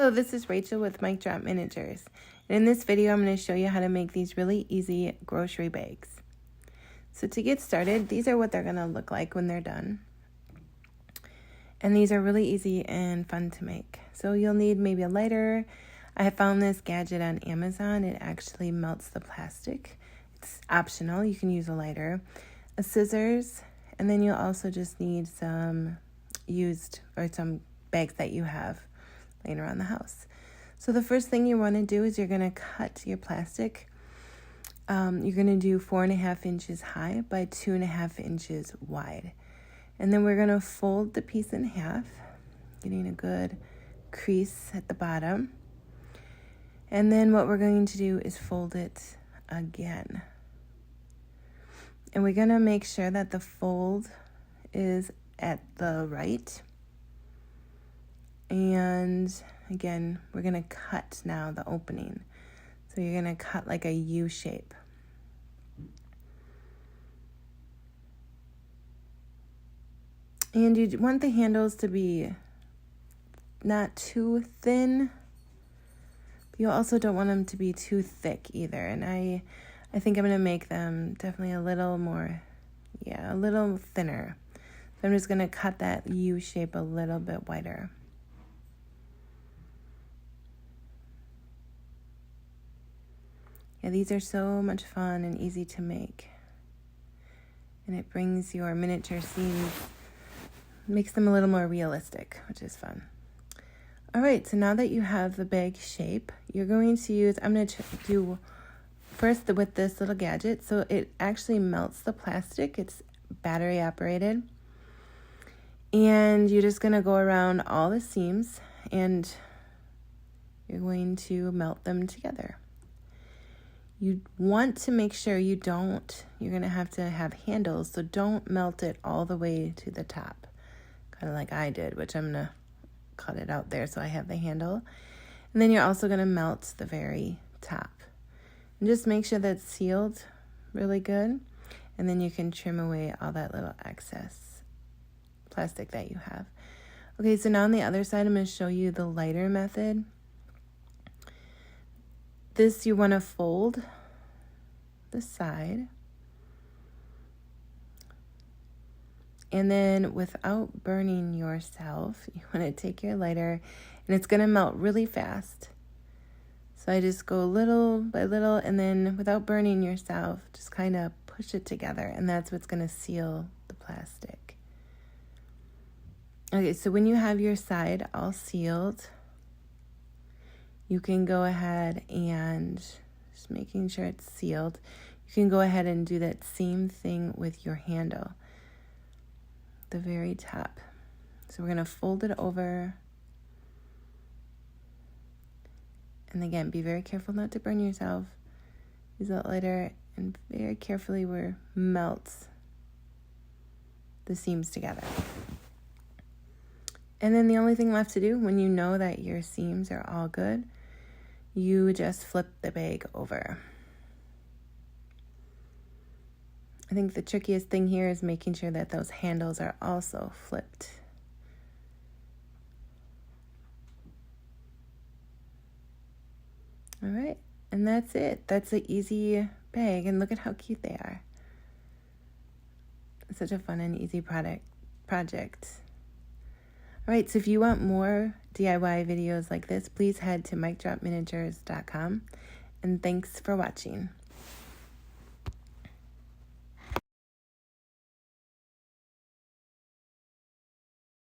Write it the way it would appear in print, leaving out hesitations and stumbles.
Hello, this is Rachel with Mic Drop Miniatures. And in this video, I'm going to show you how to make these really easy grocery bags. So to get started, these are what they're going to look like when they're done. And these are really easy and fun to make. So you'll need maybe a lighter. I found this gadget on Amazon. It actually melts the plastic. It's optional. You can use a lighter, a scissors, and then you'll also just need some some bags that you have laying around the house. So the first thing you want to do is you're going to cut your plastic. You're going to do 4.5 inches high by 2.5 inches wide. And then we're going to fold the piece in half, getting a good crease at the bottom. And then what we're going to do is fold it again. And we're going to make sure that the fold is at the right. And again, we're going to cut now the opening. So you're going to cut like a U shape. And you want the handles to be not too thin, but you also don't want them to be too thick either. And I think I'm going to make them definitely a little more, a little thinner. So I'm just going to cut that U shape a little bit wider. Yeah, these are so much fun and easy to make. And it brings your miniature scenes, makes them a little more realistic, which is fun. All right, so now that you have the bag shape, you're going to use, I'm going to do first with this little gadget. So it actually melts the plastic. It's battery operated. And you're just going to go around all the seams and you're going to melt them together. You want to make sure you're going to have handles, so don't melt it all the way to the top, kind of like I did, which I'm going to cut it out there so I have the handle. And then you're also going to melt the very top. And just make sure that's sealed really good, and then you can trim away all that little excess plastic that you have. Okay, so now on the other side, I'm going to show you the lighter method. This you want to fold the side, and then without burning yourself, you want to take your lighter, and it's going to melt really fast. So I just go little by little, and then without burning yourself, just kind of push it together, and that's what's going to seal the plastic. Okay, so when you have your side all sealed, you can go ahead and, just making sure it's sealed, you can go ahead and do that same thing with your handle, the very top. So we're going to fold it over. And again, be very careful not to burn yourself. Use that lighter and very carefully melt the seams together. And then the only thing left to do when you know that your seams are all good, you just flip the bag over. I think the trickiest thing here is making sure that those handles are also flipped. All right, and that's it. That's an easy bag, and look at how cute they are. It's such a fun and easy project. All right, so if you want more DIY videos like this, please head to micdropminiatures.com, and thanks for watching.